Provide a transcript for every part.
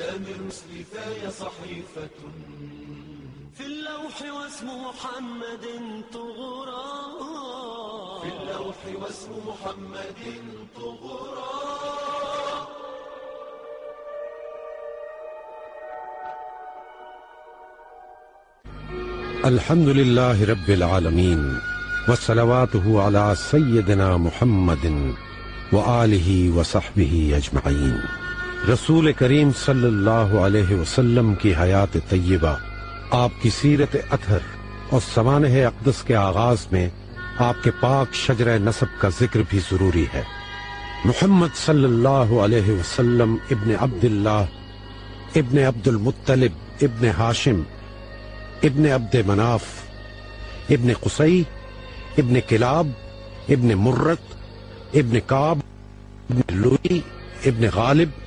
سامر مثلثاي صحيفة في اللوح واسم محمد طغرا في اللوح واسم محمد طغرا الحمد لله رب العالمين وصلواته على سيدنا محمد وآلہ وصحبہ اجمعین۔ رسول کریم صلی اللہ علیہ وسلم کی حیات طیبہ، آپ کی سیرت اطہر اور سوانح اقدس کے آغاز میں آپ کے پاک شجرہ نسب کا ذکر بھی ضروری ہے۔ محمد صلی اللہ علیہ وسلم ابن عبداللہ ابن عبد المطلب ابن ہاشم ابن عبد مناف ابن قصی ابن کلاب ابن مرت ابن کعب ابن لوئی ابن غالب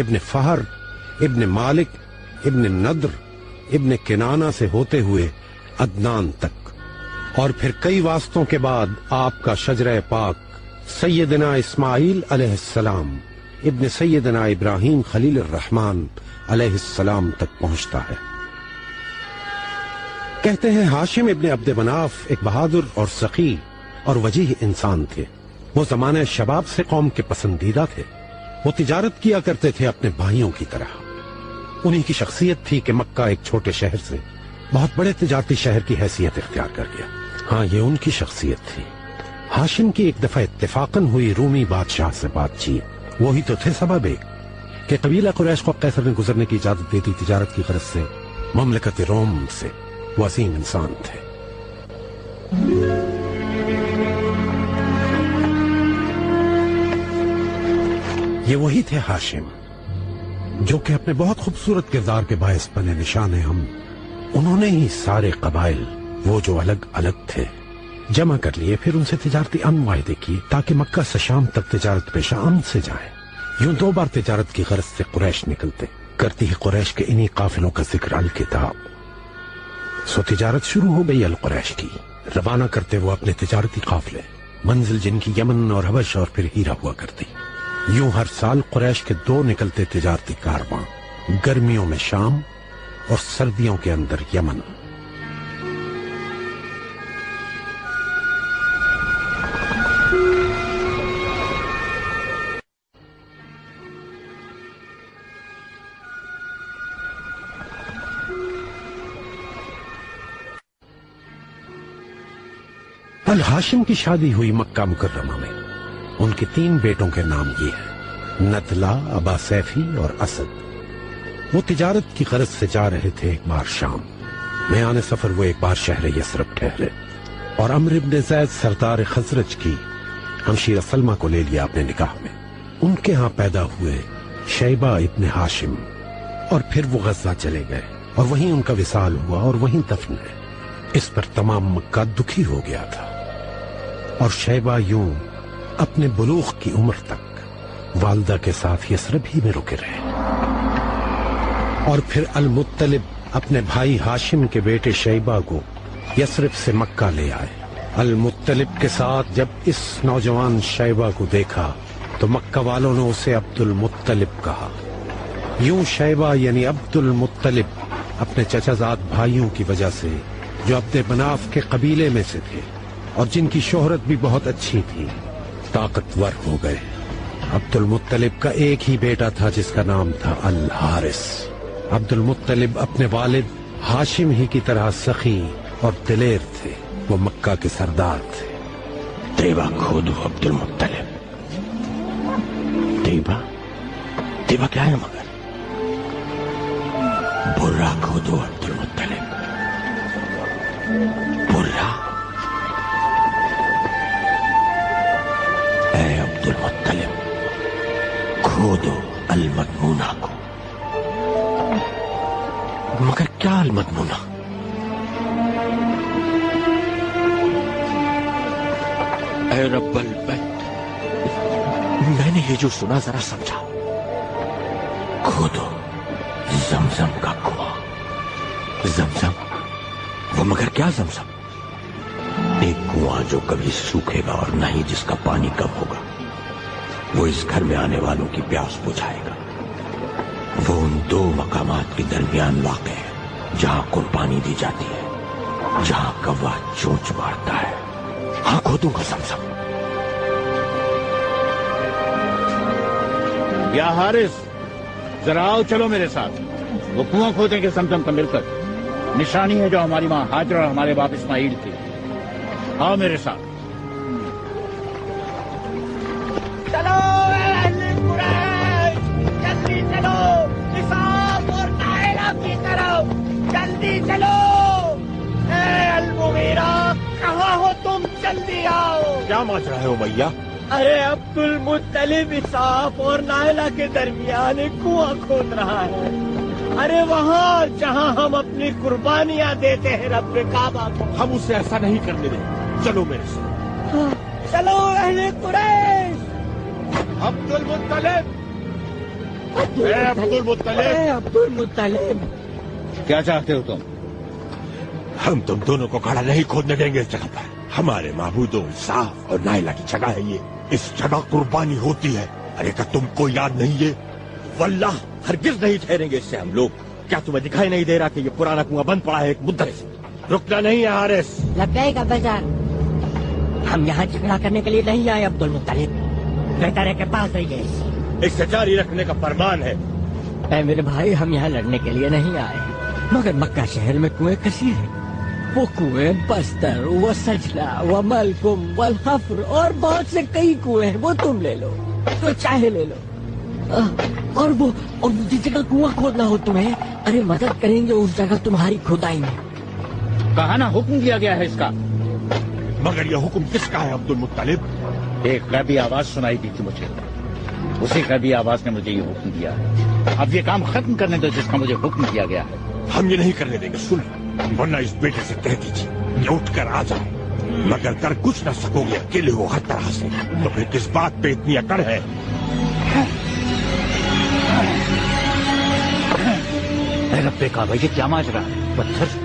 ابن فہر ابن مالک ابن نضر ابن کنانہ سے ہوتے ہوئے عدنان تک، اور پھر کئی واسطوں کے بعد آپ کا شجرہ پاک سیدنا اسماعیل علیہ السلام ابن سیدنا ابراہیم خلیل الرحمن علیہ السلام تک پہنچتا ہے۔ کہتے ہیں ہاشم ابن عبد مناف ایک بہادر اور سخی اور وجیح انسان تھے۔ وہ زمانہ شباب سے قوم کے پسندیدہ تھے۔ وہ تجارت کیا کرتے تھے اپنے بھائیوں کی طرح۔ انہی کی شخصیت تھی کہ مکہ ایک چھوٹے شہر سے بہت بڑے تجارتی شہر کی حیثیت اختیار کر گیا۔ ہاں، یہ ان کی شخصیت تھی۔ ہاشم کی ایک دفعہ اتفاقاً ہوئی رومی بادشاہ سے بات چیت۔ وہی تو تھے سبب ایک کہ قبیلہ قریش کو قیصر نے گزرنے کی اجازت دے دی تجارت کی غرض سے مملکت روم سے۔ وہ عظیم انسان تھے۔ یہ وہی تھے ہاشم جو کہ اپنے بہت خوبصورت کردار کے باعث بنے نشان ہم۔ انہوں نے ہی سارے قبائل وہ جو الگ الگ تھے جمع کر لیے، پھر ان سے تجارتی امن معاہدے کیے تاکہ مکہ سے شام تک تجارت پیشہ امن سے جائے۔ یوں 2 بار تجارت کی غرض سے قریش نکلتے، کرتی ہی قریش کے انہی قافلوں کا ذکر الکتاب۔ سو تجارت شروع ہو گئی القریش کی۔ روانہ کرتے وہ اپنے تجارتی قافلے، منزل جن کی یمن اور حبش اور پھر ہیرا ہوا کرتی۔ یوں ہر سال قریش کے 2 نکلتے تجارتی کارواں، گرمیوں میں شام اور سردیوں کے اندر یمن۔ الہاشم کی شادی ہوئی مکہ مکرمہ میں۔ ان کے 3 بیٹوں کے نام یہ ہیں، ندلہ، ابا سیفی اور اسد۔ وہ تجارت کی غرض سے جا رہے تھے ایک بار شام۔ میان سفر وہ ایک بار شہر یثرب ٹھہرے اور عمرو بن زید سردار خزرج کی ہمشیرہ سلمہ کو لے لیا اپنے نکاح میں۔ ان کے ہاں پیدا ہوئے شیبہ ابن ہاشم، اور پھر وہ غزہ چلے گئے اور وہیں ان کا وصال ہوا اور وہیں دفن ہے۔ اس پر تمام مکہ دکھی ہو گیا تھا، اور شیبہ یوں اپنے بلوغ کی عمر تک والدہ کے ساتھ یثرب ہی میں رکے رہے۔ اور پھر المطلب اپنے بھائی ہاشم کے بیٹے شیبہ کو یثرب سے مکہ لے آئے۔ المطلب کے ساتھ جب اس نوجوان شیبہ کو دیکھا تو مکہ والوں نے اسے عبد المطلب کہا۔ یوں شیبہ یعنی عبد المطلب اپنے چچا زاد بھائیوں کی وجہ سے جو عبد مناف کے قبیلے میں سے تھے اور جن کی شہرت بھی بہت اچھی تھی، طاقتور ہو گئے۔ عبد المطلب کا ایک ہی بیٹا تھا جس کا نام تھا الحارث۔ عبد المطلب اپنے والد ہاشم ہی کی طرح سخی اور دلیر تھے۔ وہ مکہ کے سردار تھے۔ طیبہ کھودو عبد المطلب، طیبہ کیا ہے مگر؟ برا کھودو عبد المطلب، برا۔ اے عبد المطلب، کھودو المدمونہ کو۔ مگر کیا المدمونہ؟ اے رب البیت، میں نے یہ جو سنا ذرا سمجھا۔ کھودو زمزم کا کنواں۔ زمزم؟ وہ مگر کیا زمزم؟ ایک کنواں جو کبھی سوکھے گا اور نہ ہی جس کا پانی کم ہوگا۔ وہ اس گھر میں آنے والوں کی پیاس بجھائے گا۔ وہ ان دو مقامات کے درمیان واقع ہے جہاں قربانی دی جاتی ہے، جہاں کوا چونچ مارتا ہے. ہاں کھودوں گا زمزم. یا حارث، ذرا آؤ چلو میرے ساتھ. وہ کنواں کھودیں گے زمزم کا مل کر. نشانی ہے جو ہماری ماں ہاجر اور ہمارے باپ اسماعیل تھی. آؤ میرے ساتھ. چلو اہل قریش، جلدی چلو نصاب اور نائلہ کی طرف، جلدی چلو. اے المغیرہ، کہاں ہو تم؟ جلدی آؤ. کیا ماجرا ہے امیہ؟ ارے عبد المطلب اسحاق اور نائلہ کے درمیان ایک کنواں کھود رہا ہے. ارے وہاں جہاں ہم اپنی قربانیاں دیتے ہیں رب کعبہ کو. ہم اسے ایسا نہیں کرنے دیں. چلو میرے ساتھ. چلو اہل قریش. عبد المطلب، اے عبد المطلب. اے عبد المطلب، کیا چاہتے ہو تم؟ ہم تم دونوں کو کھڑا نہیں کھودنے دیں گے اس جگہ پر. ہمارے معبود انصاف اور نائلہ کی جگہ ہے یہ. اس جگہ قربانی ہوتی ہے. ارے کیا تم کو یاد نہیں ہے؟ واللہ ہرگز نہیں ٹھہریں گے اس سے ہم لوگ. کیا تمہیں دکھائی نہیں دے رہا کہ یہ پرانا کنواں بند پڑا ہے ایک مدت سے؟ رکنا نہیں ہے حارث. لبیک ابا. ہم یہاں جھگڑا کرنے کے لیے نہیں آئے عبد المطلب. بہتر ہے کہ پاس رہیے. اس سے جاری رکھنے کا فرمان ہے. اے میرے بھائی، ہم یہاں لڑنے کے لیے نہیں آئے، مگر مکہ شہر میں کنویں کثیر ہیں. وہ کنویں بستر، وہ سجلہ، وہ ملکم، والحفر اور بہت سے کئی کنویں ہیں. وہ تم لے لو، تو چاہے لے لو. اور جس جگہ کنواں کھودنا ہو تمہیں، ارے مدد کریں گے اس جگہ تمہاری کھدائی میں. کہا نا حکم دیا گیا ہے اس کا. مگر یہ حکم کس کا ہے عبد المطلب؟ ایک غیبی آواز سنائی دی تھی مجھے. اسی غیبی آواز نے مجھے یہ حکم دیا ہے. اب یہ کام ختم کرنے دو جس کا مجھے حکم دیا گیا ہے. ہم یہ نہیں کرنے دیں گے. سن، ورنہ اس بیٹے سے کہہ دیجیے یہ اٹھ کر آ جائے. مگر کر کچھ نہ سکو گے اکیلے ہو ہر طرح سے، تو پھر کس بات پہ اتنی اکڑ ہے؟ اے رب کعبہ، یہ کیا ماجرا ہے؟ پتھر.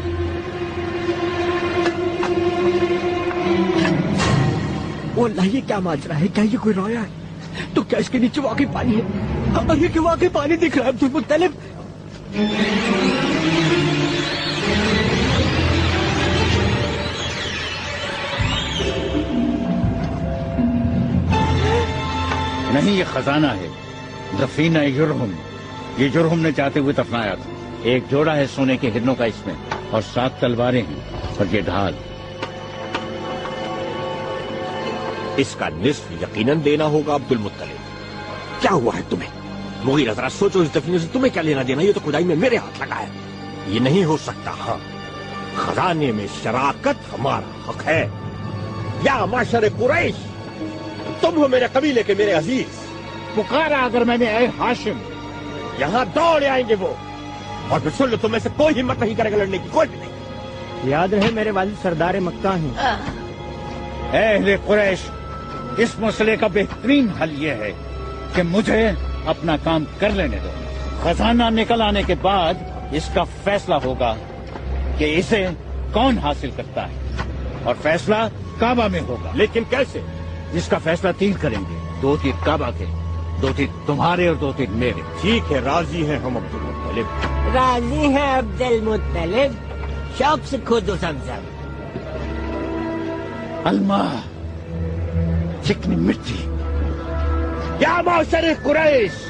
واللہ یہ کیا ماجرا ہے؟ کیا یہ کوئی رویا ہے؟ تو کیا اس کے نیچے واقعی پانی ہے؟ اور یہ کہ واقعی پانی دکھ رہا ہے عبد المطلب؟ نہیں، یہ خزانہ ہے. دفینہ جرہم. یہ جرہم نے چاہتے ہوئے دفنایا تھا. ایک جوڑا ہے سونے کے ہرنوں کا اس میں، اور 7 تلواریں ہیں، اور یہ ڈھال. اس کا نصف یقیناً دینا ہوگا عبد المطلب. کیا ہوا ہے تمہیں؟ مغیرہ ذرا سوچو، اس دفینے سے تمہیں کیا لینا دینا؟ یہ تو کھدائی میں میرے ہاتھ لگا ہے. یہ نہیں ہو سکتا. ہاں، خزانے میں شراکت ہمارا حق ہے. یا معاشر قریش، تم ہو میرے قبیلے کے میرے عزیز. پکارا اگر میں نے اے ہاشم. یہاں دوڑ آئیں گے وہ، اور پھر سن لو تم میں سے کوئی ہمت نہیں کرے گا لڑنے کی. کوئی بھی نہیں. یاد رہے میرے والد سردار مکہ ہیں. اے اہل قریش، اس مسئلے کا بہترین حل یہ ہے کہ مجھے اپنا کام کر لینے دو. خزانہ نکل آنے کے بعد اس کا فیصلہ ہوگا کہ اسے کون حاصل کرتا ہے، اور فیصلہ کعبہ میں ہوگا. لیکن کیسے؟ اس کا فیصلہ 3 کریں گے. 2 تیر کعبہ کے، 2 تیر تمہارے، اور 2 تیر میرے. ٹھیک ہے، راضی ہیں ہم عبد المطلب. راضی ہے عبد المطلب. شوق سے کھودو زمزم. الماء، چکنی مٹی. یا معاشر قریش،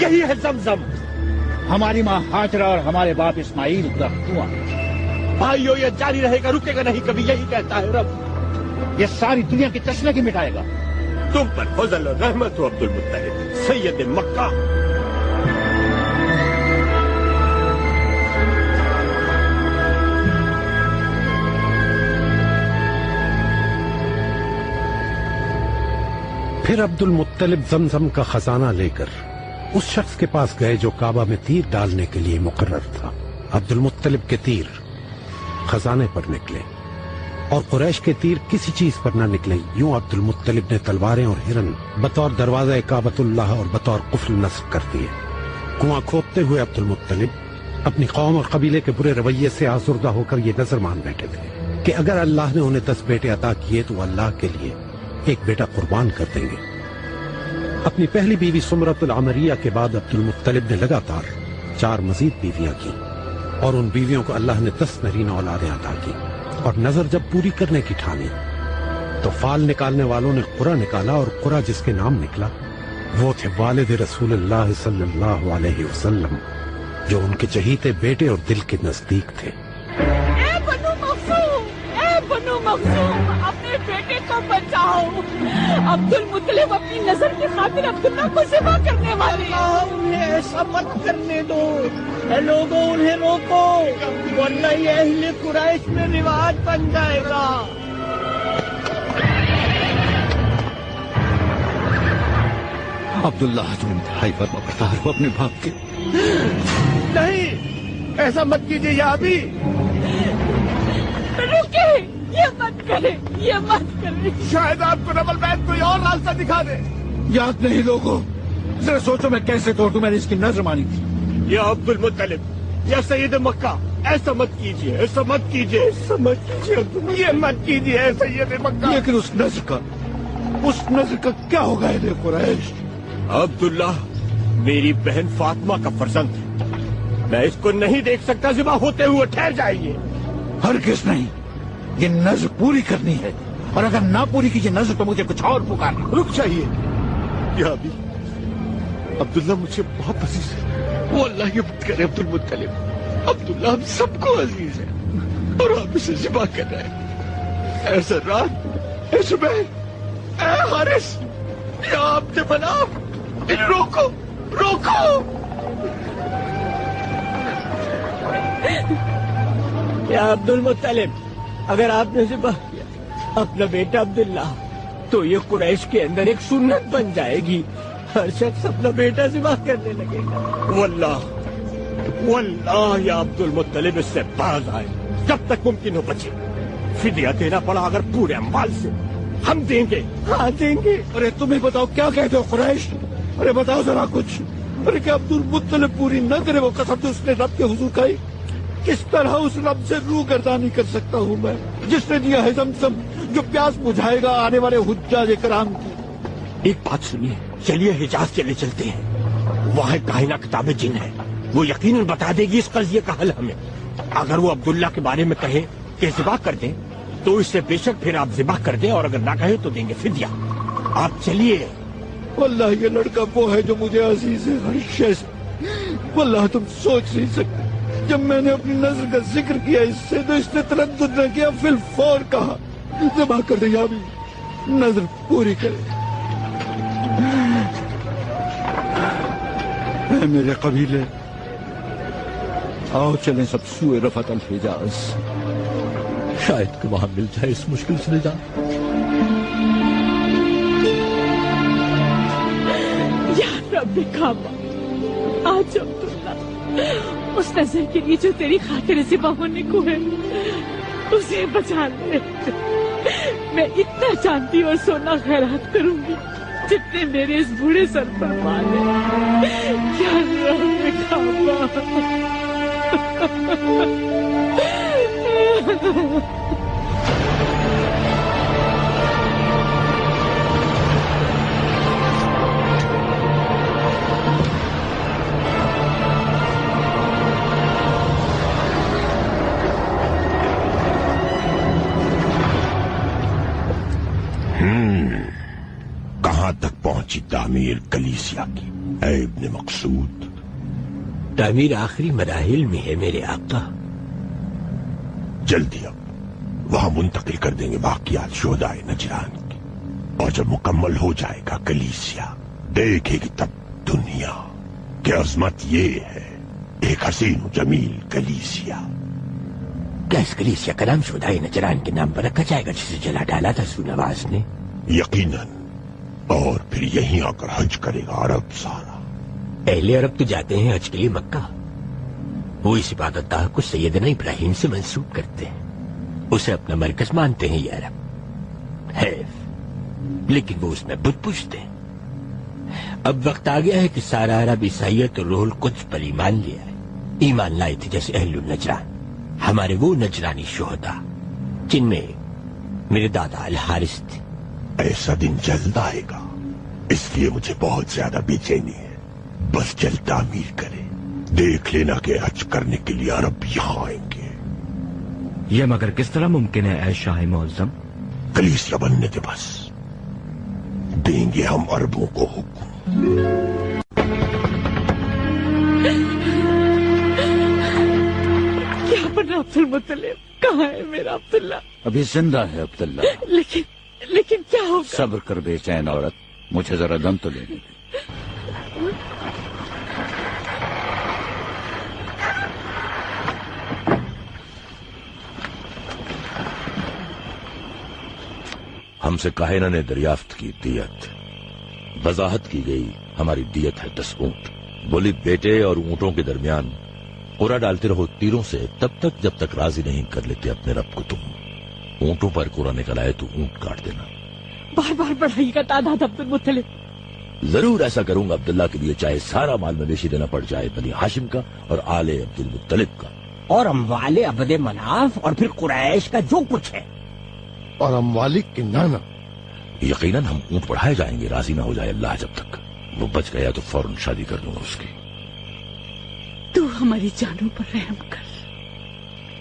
یہی ہے زمزم. ہماری ماں ہاجرہ اور ہمارے باپ اسماعیل کا کنواں. بھائیو، یہ جاری رہے گا، رکے گا نہیں کبھی. یہی کہتا ہے رب. یہ ساری دنیا کی تشنگی مٹائے گا. تم پر فضل و رحمت ہو عبد المطلب، سید مکہ. پھر عبد المطلب زمزم کا خزانہ لے کر اس شخص کے پاس گئے جو کعبہ میں تیر ڈالنے کے لیے مقرر تھا. عبد المطلب کے تیر خزانے پر نکلے اور قریش کے تیر کسی چیز پر نہ نکلے. یوں عبد المطلب نے تلواریں اور ہرن بطور دروازہ کعبۃ اللہ اور بطور قفل نصب کر دیے. کنواں کھودتے ہوئے عبد المطلب اپنی قوم اور قبیلے کے برے رویے سے آزردہ ہو کر یہ نظر مان بیٹھے تھے کہ اگر اللہ نے انہیں 10 بیٹے عطا کیے تو اللہ کے لیے ایک بیٹا قربان کر دیں گے. اپنی پہلی بیوی سمرۃ العمریہ کے بعد عبد المطلب نے لگاتار 4 مزید بیویاں کی اور ان بیویوں کو اللہ نے 10 نرینہ اولادیں عطا کی اور نظر جب پوری کرنے کی ٹھانی تو فال نکالنے والوں نے قرہ نکالا اور قرہ جس کے نام نکلا وہ تھے والد رسول اللہ صلی اللہ علیہ وسلم جو ان کے چہیتے بیٹے اور دل کے نزدیک تھے۔ اے بنو مخزوم اپنے بیٹے کو بچاؤ، عبد المطلب اپنی نظر کی خاطر عبداللہ کو ذبح کرنے والے ہیں۔ انہیں ایسا مت کرنے دو، اے لوگوں انہیں روکو ورنہ یہ اہل قریش میں رواج بن جائے گا۔ عبداللہ تم انتہائی فرمانبردار ہو اپنے باپ کے۔ نہیں ایسا مت کیجیے یا ابھی رکے، یہ مت کرے، یہ مت کرے۔ شاید آپ کو ڈبل بیک کوئی اور راستہ دکھا دے۔ یاد نہیں لوگوں، ذرا سوچو میں کیسے توڑ دوں، میں نے اس کی نظر مانی تھی۔ یا عبد المطلب یا سید مکہ، ایسا مت کیجیے، ایسا مت کیجیے، ایسا مت کیجیے، یہ مت کیجیے اے سید مکہ۔ لیکن اس نظر کا کیا ہوگا اہل قریش؟ عبداللہ میری بہن فاطمہ کا فرزند ہے، میں اس کو نہیں دیکھ سکتا ذبح ہوتے ہوئے۔ ٹھہر جائیے۔ ہرگز نہیں، یہ نظر پوری کرنی ہے اور اگر نہ پوری کیجیے نظر تو مجھے کچھ اور پکارنا۔ رک جائیے یا ابھی، عبداللہ مجھے بہت عزیز ہے، وہ اللہ یہ مت کرے عبد المطلب، عبداللہ ہم سب کو عزیز ہے اور آپ اسے ذبح کر رہے ہیں۔ اے سرات، اے زبیر، اے حارث، یا آپ نے بنا روکو روکو۔ یا عبد المطلب اگر آپ نے ذبح کیا اپنا بیٹا عبداللہ تو یہ قریش کے اندر ایک سنت بن جائے گی، ہر شخص اپنا بیٹا ذبح کرنے لگے گا۔ واللہ یا عبد المطلب اس سے باز آئے جب تک ممکن ہو بچے۔ فدیہ دینا پڑا اگر پورے اموال سے ہم دیں گے۔ ہاں دیں گے۔ ارے تمہیں بتاؤ کیا کہتے ہو قریش؟ ارے بتاؤ ذرا کچھ۔ ارے کہ عبد المطلب پوری نہ کرے وہ قسم جو اس نے رب کے حضور کھائی، کس طرح اس رب سے روح گردانی کر سکتا ہوں میں جس نے دیا ہے زمزم جو پیاس بجھائے گا آنے والے حجاج کرام کی۔ ایک بات سنیے، چلیے حجاز چلے چلتے ہیں، وہاں کائنہ کتاب جن ہے، وہ یقیناً بتا دے گی اس قضیے کا حل ہمیں۔ اگر وہ عبداللہ کے بارے میں کہے کہ ذبح کر دیں تو اس سے بے شک پھر آپ ذبح کر دیں، اور اگر نہ کہے تو دیں گے فدیہ۔ آپ چلیے۔ واللہ یہ لڑکا وہ ہے جو مجھے عزیز ہے ہر شے سے۔ واللہ تم سوچ نہیں سکتے، جب میں نے اپنی نظر کا ذکر کیا اس سے تو اس نے تردد نہ کیا، فی الفور کہا ذبح کر دے یا بھی نظر پوری کرے۔ اے میرے قبیلے، آؤ چلیں سب سوئے رفعت الحجاز، شاید کہ وہاں مل جائے اس مشکل سے نجات۔ یا رب کعبہ، آج عبداللہ اس نظر کے لیے جو تیری خاطر ذبح ہونے کو ہے اسے بچا لے۔ میں اتنا چاندی اور سونا خیرات کروں گی جتنے میرے اس بوڑھے سر پر پالے۔ یا رب کعبہ۔ کہاں تک پہنچی تعمیر کلیسیا کی اے ابن مقصود؟ تعمیر آخری مراحل میں ہے میرے آقا۔ جلدی اب وہاں منتقل کر دیں گے باقیات شہدائے نجران کی، اور جب مکمل ہو جائے گا کلیسیا دیکھے گی تب دنیا کہ عظمت یہ ہے، ایک حسین و جمیل کلیسیا۔ کیا اس کلیسیا کا نام شہدائے نجران کے نام پر رکھا جائے گا جسے جلا ڈالا تھا سونواز نے؟ یقیناً، اور پھر یہیں آ کر حج کرے گا عرب سارا۔ اہل عرب تو جاتے ہیں حج کے لیے مکہ، وہ اس عبادت گاہ کو سیدنا ابراہیم سے منسوب کرتے ہیں، اسے اپنا مرکز مانتے ہیں یہ عرب ہے، لیکن وہ اس میں بت پوجتے ہیں۔ اب وقت آ گیا ہے کہ سارا عرب عیسائیت اور روح القدس پر ایمان لے آئے، ایمان لائے تھے جیسے اہل النجران، ہمارے وہ نجرانی شہداء جن میں میرے دادا الحارث تھے۔ ایسا دن جلد آئے گا اس لیے مجھے بہت زیادہ بے چینی ہے. بس جلد تعمیر کرے. دیکھ لینا کہ حج کرنے کے لیے عرب یہاں آئیں گے. یہ مگر کس طرح ممکن ہے اے شاہ معظم؟ کلیسیا بننے دے بس. دیں گے ہم عربوں کو حکم. کیا بنا عبد المطلب؟ کہاں ہے میرا عبداللہ؟ ابھی زندہ ہے عبداللہ. لیکن کیا ہوگا؟ صبر کر بے چین عورت، مجھے ذرا دم تو لینے دے. ہم سے کاہنہ نے دریافت کی دیت. وضاحت کی گئی ہماری دیت ہے 10 اونٹ. بولی بیٹے اور اونٹوں کے درمیان قرعہ ڈالتے رہو تیروں سے تب تک جب تک راضی نہیں کر لیتے اپنے رب کو. تم اونٹوں پر قرعہ نکل آئے تو اونٹ کاٹ دینا. بار بار بڑھائی کا تعداد عبد المطلب. ضرور ایسا کروں گا عبداللہ کے لیے، چاہے سارا مال مویشی دینا پڑ جائے بنی ہاشم کا اور آل عبد المطلب کا، اور اموال عبد مناف، اور پھر قریش کا جو کچھ ہے، اور ہم والد کے نانا. یقیناً ہم اونٹ بڑھائے جائیں گے، راضی نہ ہو جائے اللہ. جب تک وہ بچ گیا تو فوراً شادی کر دوں گا اس کی. تو ہماری جانوں پر رحم کر.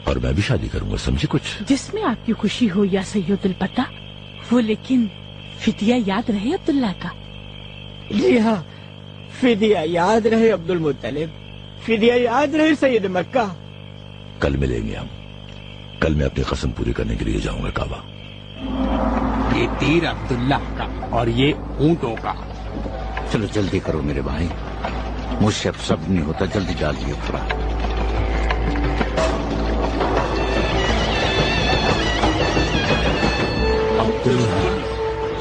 اور میں بھی شادی کروں گا، سمجھے کچھ؟ جس میں آپ کی خوشی ہو یا سید الپتہ وہ، لیکن فدیہ یاد رہے عبداللہ کا. جی ہاں، فدیہ یاد رہے عبد المطلب، فدیہ یاد رہے سید مکہ. کل ملیں گے ہم. کل میں اپنی قسم پوری کرنے کے لیے جاؤں گا کعبہ. یہ تیر عبداللہ کا اور یہ اونٹوں کا. چلو جلدی کرو میرے بھائی، مجھ سے اب سب نہیں ہوتا. جلدی ڈالیے تھوڑا.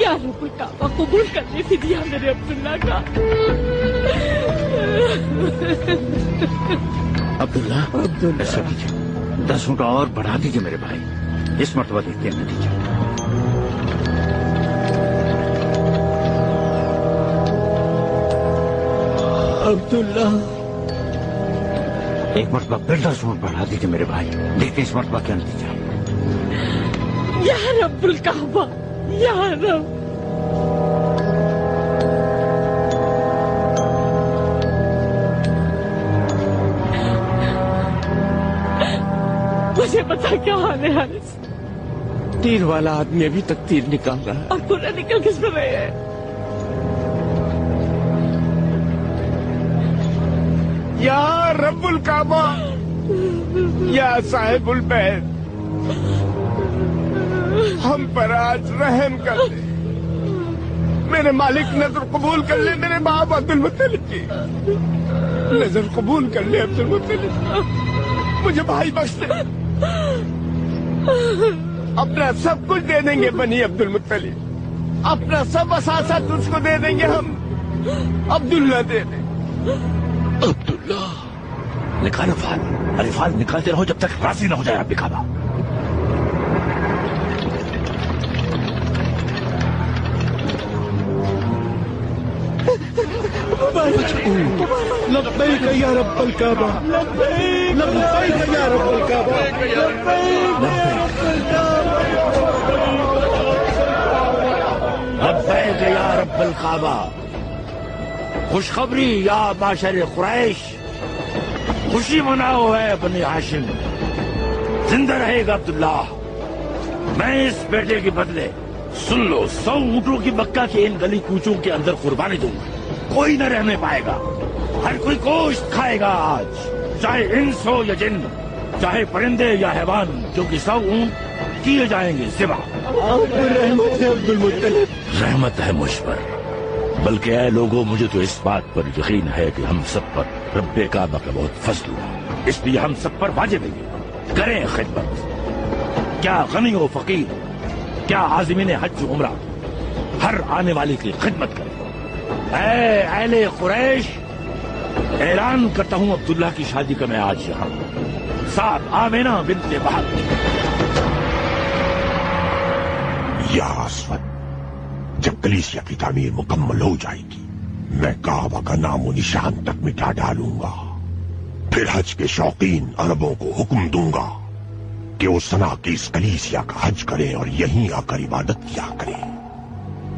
یا رب کعبہ قبول کر لے فدیہ میرے عبداللہ کا. عبداللہ ایسا کیجیے، 10 اونٹ اور بڑھا دیجیے میرے بھائی. اس مرتبہ دیکھتے ہیں نتیجہ. عبداللہ ایک مرتبہ پھر 10 اونٹ بڑھا دیجیے میرے بھائی. دیکھتے اس مرتبہ کیا نتیجہ. یا رب الکعبہ، یا رب. مجھے پتا کیا حال ہے حارث. تیر والا آدمی ابھی تک تیر نکال رہا ہے. اور پورا نکل کس پر رہے ہیں؟ یا رب الکعبہ، یا صاحب البیت، ہم پر آج رحم کر دے. میرے مالک نظر قبول کر لے میرے باپ عبد المطلب کی. نظر قبول کر لے عبد المطلب. مجھے بھائی بخش دے. اپنا سب کچھ دے دیں گے بنی عبد المطلب. اپنا سب اثاثہ تجھ کو دے دیں گے ہم. عبداللہ دے دیں. عبداللہ نکالو فال. ارے فال نکالتے رہو جب تک راضی نہ ہو جائے آپ کعبہ. لبیک یا رب الکعبہ، لبیک یا رب الکعبہ، لبیک یا رب الکعبہ. خوشخبری یا معاشر قریش، خوشی مناؤ ہے بنی ہاشم. زندہ رہے گا عبداللہ. میں اس بیٹے کے بدلے سن لو 100 اونٹوں کی مکہ کے ان گلی کوچوں کے اندر قربانی دوں گا. کوئی نہ رہنے پائے گا. ہر کوئی گوشت کھائے گا آج، چاہے انس ہو یا جن، چاہے پرندے یا حیوان، کیونکہ 100 اونٹ کیے جائیں گے ذبح. رحمت ہے عبد المطلب. رحمت ہے مجھ پر، بلکہ اے لوگوں مجھے تو اس بات پر یقین ہے کہ ہم سب پر رب کعبہ کا بہت فضل ہوا. اس لیے ہم سب پر واجب ہے کریں خدمت. کیا غنی و فقیر، کیا عازمین حج و عمرہ، ہر آنے والے کی خدمت کریں. اے اہل قریش، اعلان کرتا ہوں عبداللہ کی شادی کا میں آج یہاں ساتھ آمینہ بنت وہب. یا اسود، جب کلیسیا کی تعمیر مکمل ہو جائے گی میں کعبہ کا نام و نشان تک مٹا ڈالوں گا. پھر حج کے شوقین عربوں کو حکم دوں گا کہ وہ سنا کی اس کلیسیا کا حج کریں اور یہیں آ کر عبادت کیا کریں.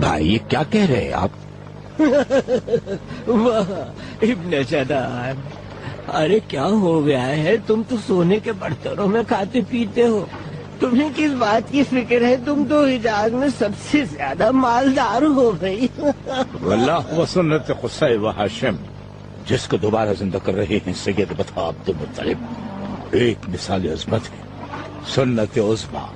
بھائی یہ کیا کہہ رہے ہیں آپ؟ واہ ابن جدان، ارے کیا ہو گیا ہے؟ تم تو سونے کے برتنوں میں کھاتے پیتے ہو، تمہیں کس بات کی فکر ہے؟ تم تو حجاز میں سب سے زیادہ مالدار ہو گئی۔ واللہ و سنت قصہ و ہاشم، جس کو دوبارہ زندہ کر رہے ہیں سید بطا عبد المطلب، ایک مثال عظمت ہے، سنت عظما۔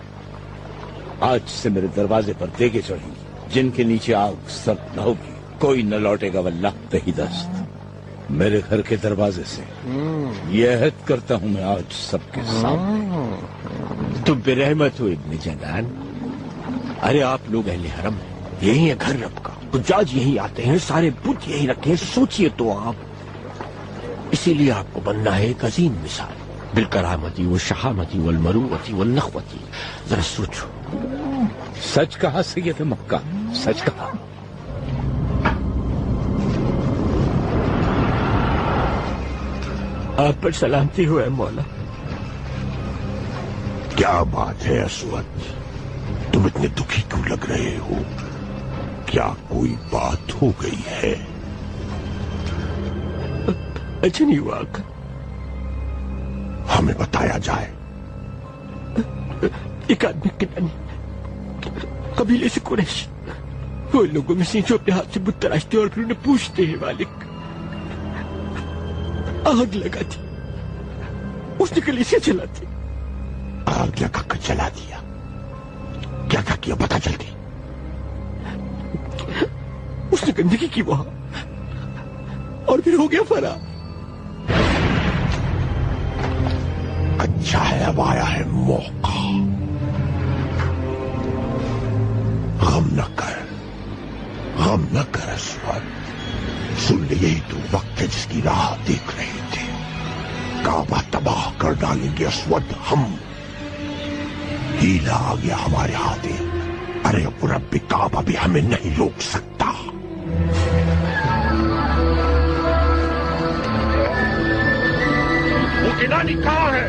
آج سے میرے دروازے پر دیگے چڑھیں گی جن کے نیچے آگ سرد نہ ہوگی، کوئی نہ لوٹے گا واللہ تہی دست۔ میرے گھر کے دروازے سے یہ عہد کرتا ہوں میں آج سب کے سامنے۔ تم پہ رحمت ہو ابن جدان۔ ارے آپ لوگ اہل حرم ہیں، یہی ہے گھر رب کا، حجاج یہی آتے ہیں، سارے بت یہی رکھتے ہیں، سوچئے تو آپ۔ اسی لیے آپ کو بننا ہے ایک عظیم مثال، بالکرامتی والشہامتی والمروتی والنخوتی۔ ذرا سوچو۔ سچ کہا سید مکہ، سچ کہا۔ آپ پر سلامتی ہو اے مولا۔ کیا بات ہے اسود، تم اتنے دکھی کیوں لگ رہے ہو؟ کیا کوئی بات ہو گئی ہے؟ اچھا نہیں ہوا آقا، ہمیں بتایا جائے۔ ایک آدمی کنانی قبیلے سے قریش، وہ لوگوں میں سے جو اپنے ہاتھ سے بت تراشتے اور پھر انہیں پوچھتے ہیں مالک، آگ لگاتی، اس نے کلیسیا چلاتی۔ آگ لگا کر جلا دیا؟ کیا کیا کیا بتا جلدی۔ اس نے گندگی کی وہاں اور پھر ہو گیا فرار۔ اچھا ہے اب آیا ہے موقع، غم نہ کر، غم نہ کر اسود، سن لے یہی تو وقت ہے جس کی راہ دیکھ رہے تھے۔ کعبہ تباہ کر ڈالیں گے اسود ہم، ہیلا آ گیا ہمارے ہاتھیں، ارے اب رب کعبہ بھی ہمیں نہیں روک سکتا۔ وہ کنانی کہاں ہے؟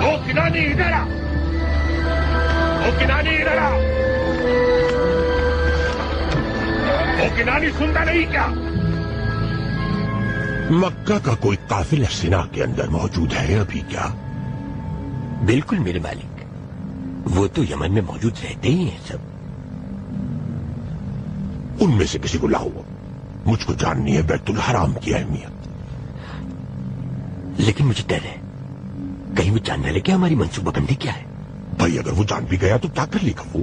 وہ کنانی ادھر آ، وہ کنانی ادھر آ، وہ کنانی سنتا نہیں کیا؟ مکہ کا کوئی قافلہ سنا کے اندر موجود ہے ابھی کیا؟ بالکل میرے مالک، وہ تو یمن میں موجود رہتے ہی ہیں سب۔ ان میں سے کسی کو لاؤ، مجھ کو جاننی ہے بیت الحرام کی اہمیت۔ لیکن مجھے ڈر ہے کہیں وہ جان نہ لے کہ ہماری منصوبہ بندی کیا ہے۔ بھائی اگر وہ جان بھی گیا تو کیا کر لے گا وہ؟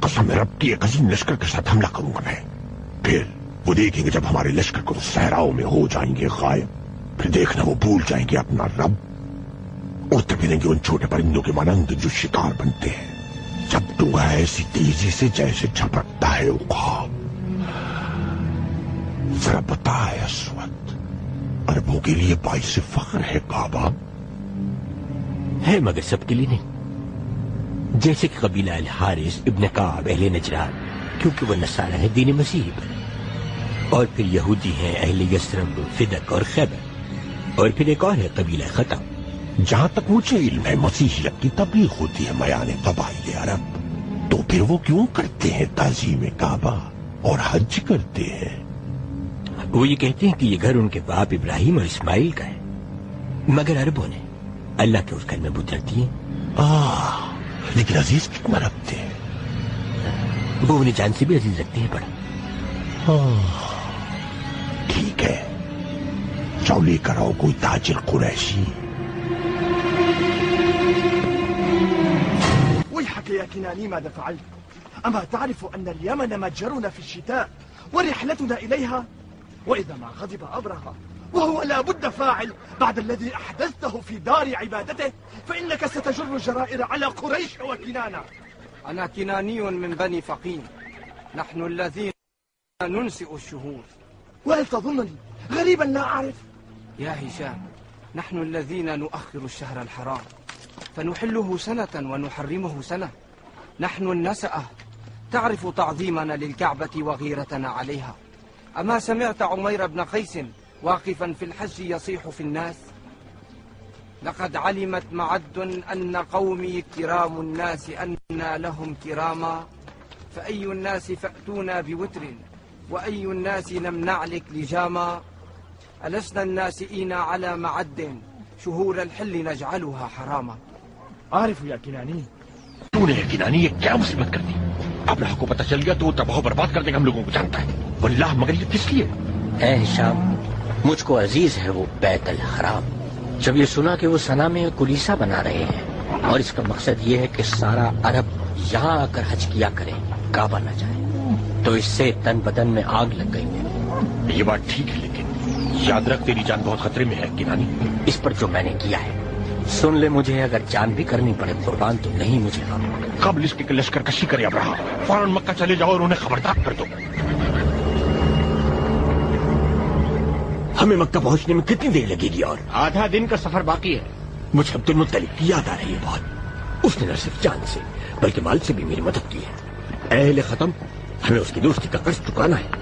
قسم رب کی ایک عظیم لشکر کے ساتھ حملہ کروں گا میں، پھر وہ دیکھیں گے جب ہمارے لشکر کو صحراؤں میں ہو جائیں گے غائب، پھر دیکھنا وہ بھول جائیں گے اپنا رب، اڑتے پھریں گے ان چھوٹے پرندوں کے مانند جو شکار بنتے ہیں، جھپٹوں ہے ایسی تیزی سے جیسے جھپٹتا ہے عقاب۔ ذرا بتا ہے اسود، عربوں کے لیے باعث فخر ہے کعبہ؟ ہے مگر سب کے لیے نہیں، جیسے کہ قبیلہ الحارث ابن کعب اہل نجران، کیونکہ وہ نصارہ ہے دین مسیحی پر، اور پھر یہودی ہیں اہل یثرب، فدق اور خیبر، اور پھر ایک اور ہے قبیلہ خطب۔ جہاں تک مجھے علم ہے مسیحیت کی تبلیغ ہوتی ہے میان قبائل عرب، تو پھر وہ کیوں کرتے ہیں تعظیم کعبہ اور حج کرتے ہیں؟ وہ یہ کہتے ہیں کہ یہ گھر ان کے باپ ابراہیم اور اسماعیل کا ہے، مگر عربوں نے اللہ کے اس گھر میں بت رکھ دیے۔ لیکن عزیز کتنا رکھتے ہیں؟ وہ انہیں جان سے بھی عزیز رکھتے ہیں بڑا۔ ٹھیک ہے، جاؤ لے کر آؤ کوئی تاجر قریشی۔ ويحك يا كناني ماذا فعلت؟ أما تعرف أن اليمن متجرنا في الشتاء ورحلتنا إليها؟ وإذا ما غضب أبرهة وهو لا بد فاعل بعد الذي أحدثته في دار عبادته، فإنك ستجر الجرائر على قريش وكنانة. أنا كناني من بني فقين، نحن الذين ننسئ الشهور. وهل تظنني غريبا لا أعرف؟ يا هشام، نحن الذين نؤخر الشهر الحرام فنحله سنة ونحرمه سنة. نحن النسأة، تعرف تعظيمنا للكعبة وغيرتنا عليها. أما سمعت عمير بن قيس واقفا في الحج يصيح في الناس؟ لقد علمت معد أن قومي كرام الناس أنى لهم كراما، فأي الناس فأتونا بوتر وأي الناس لم نعلك لجاما. ألسنا الناسئين على معد شهور الحل نجعلها حراما. أعرف يا كناني. تو نے کنانی یہ کیا مصیبت کر دی؟ ابراہ کو پتہ چل گیا تو تباہ و برباد کر دے گا ہم لوگوں کو، جانتا ہے واللہ، مگر یہ کس لیے؟ اے ہشام، مجھ کو عزیز ہے وہ بیت الحرام. جب یہ سنا کہ وہ سنا میں کلیسا بنا رہے ہیں اور اس کا مقصد یہ ہے کہ سارا عرب یہاں آ کر حج کیا کرے، کعبہ نہ جائے، تو اس سے تن بدن میں آگ لگ گئی ہے. یہ بات ٹھیک ہے، لیکن یاد رکھ تیری جان بہت خطرے میں ہے کنانی. اس پر جو میں نے کیا ہے سن لے، مجھے اگر جان بھی کرنی پڑے قربان تو نہیں مجھے غم. قبل اس کے لشکر کشی کرے ابراہ، فوراً مکہ چلے جاؤ اور انہیں خبردار کر دو. ہمیں مکہ پہنچنے میں کتنی دیر لگے گی؟ اور آدھا دن کا سفر باقی ہے. مجھے عبد المطلب کی یاد آ رہی ہے بہت. اس نے نہ صرف جان سے بلکہ مال سے بھی میری مدد کی ہے. اہل ختم، ہمیں اس کی دوستی کا قرض چکانا ہے.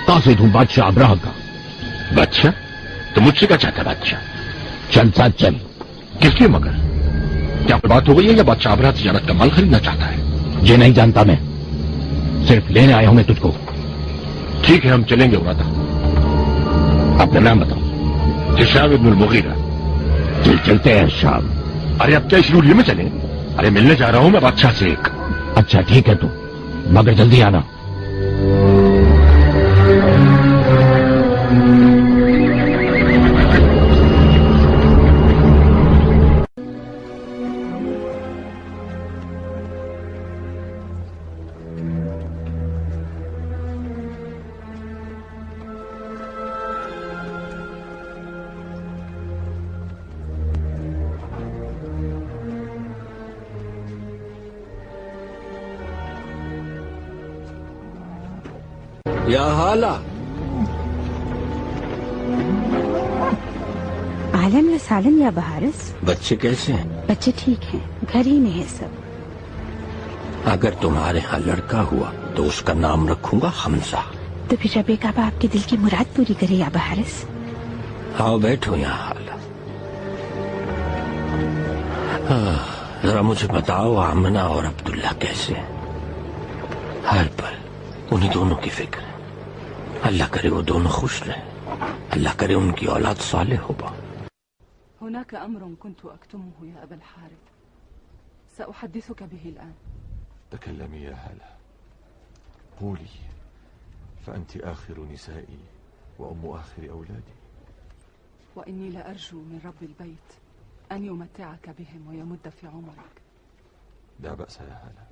قاصد ہوں بادشاہ ابراہ کا. بادشاہ؟ تو مجھ سے کیا چاہتا ہے بادشاہ؟ چل ساتھ چل. کس لیے مگر؟ کیا کوئی بات ہو گئی ہے یا بادشاہ ابراہ تجارت کا مال خریدنا چاہتا ہے؟ یہ نہیں جانتا میں، صرف لینے آیا ہوں میں تجھ کو. ٹھیک ہے، ہم چلیں گے ارادا. اپنا نام بتاؤ. ہشام ابن المغیرہ. چل چلتے ہیں شام. ارے اب کیا اس رولیے میں چلیں؟ ارے ملنے جا رہا ہوں میں بادشاہ سے ایک. اچھا ٹھیک ہے تو، مگر جلدی آنا. یا حالا عالم سالن یا بہارس. بچے کیسے ہیں؟ بچے ٹھیک ہیں، گھر ہی میں ہے سب. اگر تمہارے ہاں لڑکا ہوا تو اس کا نام رکھوں گا حمزہ. تو پھر رب کعبہ آپ کے دل کی مراد پوری کرے یا بہارس. آؤ بیٹھو یہاں حالا. ذرا مجھے بتاؤ آمنہ اور عبداللہ کیسے ہیں؟ ہر پل انہیں دونوں کی فکر ہے. اللہ کرے وہ دونوں خوش رہیں، اللہ کرے ان کی اولاد صالح ہو. هناك أمر كنت أكتمه يا أبا الحارث، سأحدثك به الآن. تكلمي يا هالة، قولي، فأنت آخر نسائي وأم آخر أولادي. وإني لأرجو من رب البيت أن يمتعك بهم ويمد في عمرك. لا بأس يا هالة.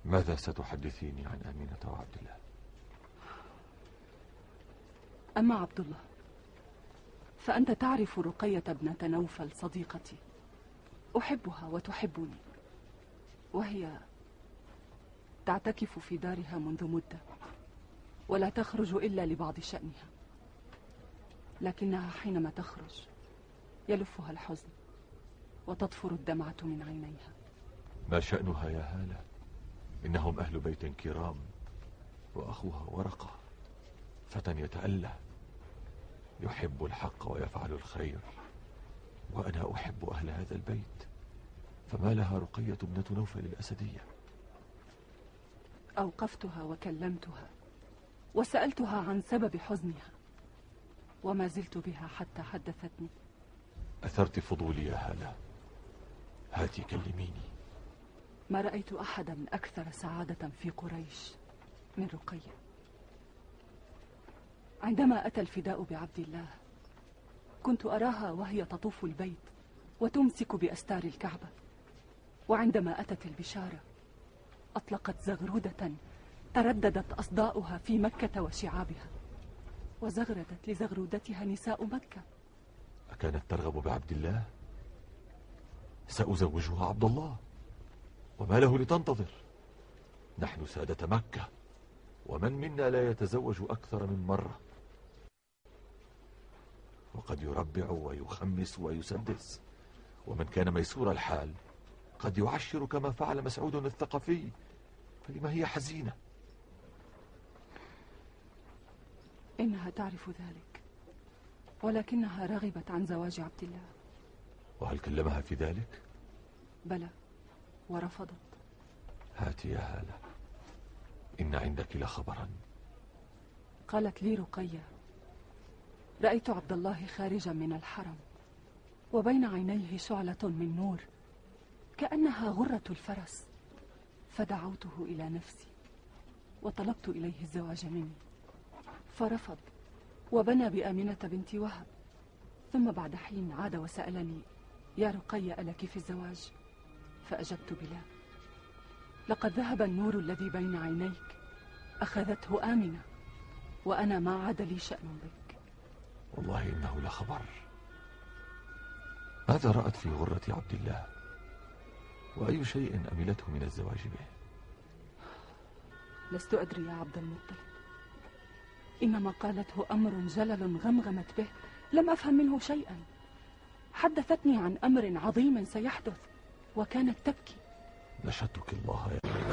ماذا ستحدثيني عن أمينة وعبد الله؟ أما عبد الله فأنت تعرف رقية ابنة نوفل صديقتي، أحبها وتحبني، وهي تعتكف في دارها منذ مدة ولا تخرج إلا لبعض شأنها، لكنها حينما تخرج يلفها الحزن وتطفر الدمعة من عينيها. ما شأنها يا هالة؟ إنهم أهل بيت كرام، وأخوها ورقة فتى يتأله يحب الحق ويفعل الخير، وأنا أحب أهل هذا البيت، فما لها رقية ابنة نوفل الأسدية؟ أوقفتها وكلمتها وسألتها عن سبب حزنها، وما زلت بها حتى حدثتني. أثرت فضولي يا هالة، هاتي كلميني. ما رأيت أحدا أكثر سعادة في قريش من رقية. عندما أتى الفداء بعبد الله كنت أراها وهي تطوف البيت وتمسك بأستار الكعبة، وعندما أتت البشارة أطلقت زغرودة ترددت أصداؤها في مكة وشعابها، وزغردت لزغرودتها نساء مكة. أكانت ترغب بعبد الله؟ سأزوجها عبد الله، وما له لتنتظر؟ نحن سادة مكة، ومن منا لا يتزوج أكثر من مرة، وقد يربع ويخمس ويسدس، ومن كان ميسور الحال قد يعشر كما فعل مسعود الثقفي، فلما هي حزينة؟ إنها تعرف ذلك، ولكنها رغبت عن زواج عبد الله. وهل كلمها في ذلك؟ بلى، ورفضت. هاتي يا هالة، إن عندك لخبرا. قالت لي رقية: رأيت عبد الله خارجا من الحرم، وبين عينيه شعلة من نور كأنها غرة الفرس، فدعوته إلى نفسي وطلبت إليه الزواج مني، فرفض وبنى بآمنة بنت وهب. ثم بعد حين عاد وسألني: يا رقية ألك في الزواج؟ فأجبت: بلا، لقد ذهب النور الذي بين عينيك، أخذته آمنة، وأنا ما عاد لي شأن بك. والله إنه لخبر. ماذا رأت في غرة عبد الله؟ وأي شيء أملته من الزواج به؟ لست أدري يا عبد المطلب، إنما قالته أمر جلل غمغمت به لم أفهم منه شيئا. حدثتني عن أمر عظيم سيحدث وكانت تبكي. نشدك الله يا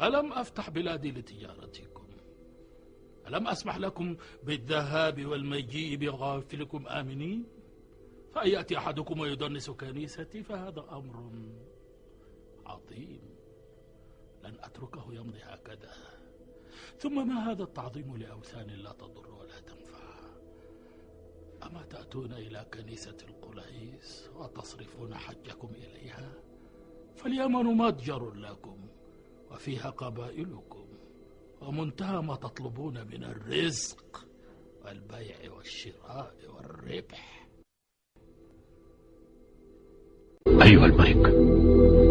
ألم أفتح بلادي لتجارتكم؟ ألم أسمح لكم بالذهاب والمجيء بغافلكم آمنين؟ فيأتي أحدكم ويدنس كنيستي، فهذا أمر عظيم لن أتركه يمضي هكذا. ثم ما هذا التعظيم لأوثان لا تضر ولا تنفع؟ أما تأتون إلى كنيسة القليس وتصرفون حجكم إليها؟ فاليمن متجر لكم وفيها قبائلكم، ومنتهى ما تطلبون من الرزق والبيع والشراء والربح. أيها الملك،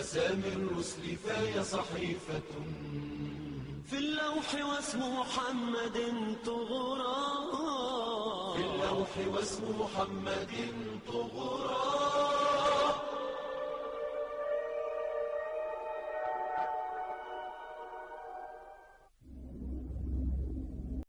أسامي الرسل فهي صحيفة في اللوح واسم محمد طغرى، في اللوح واسم محمد طغرى.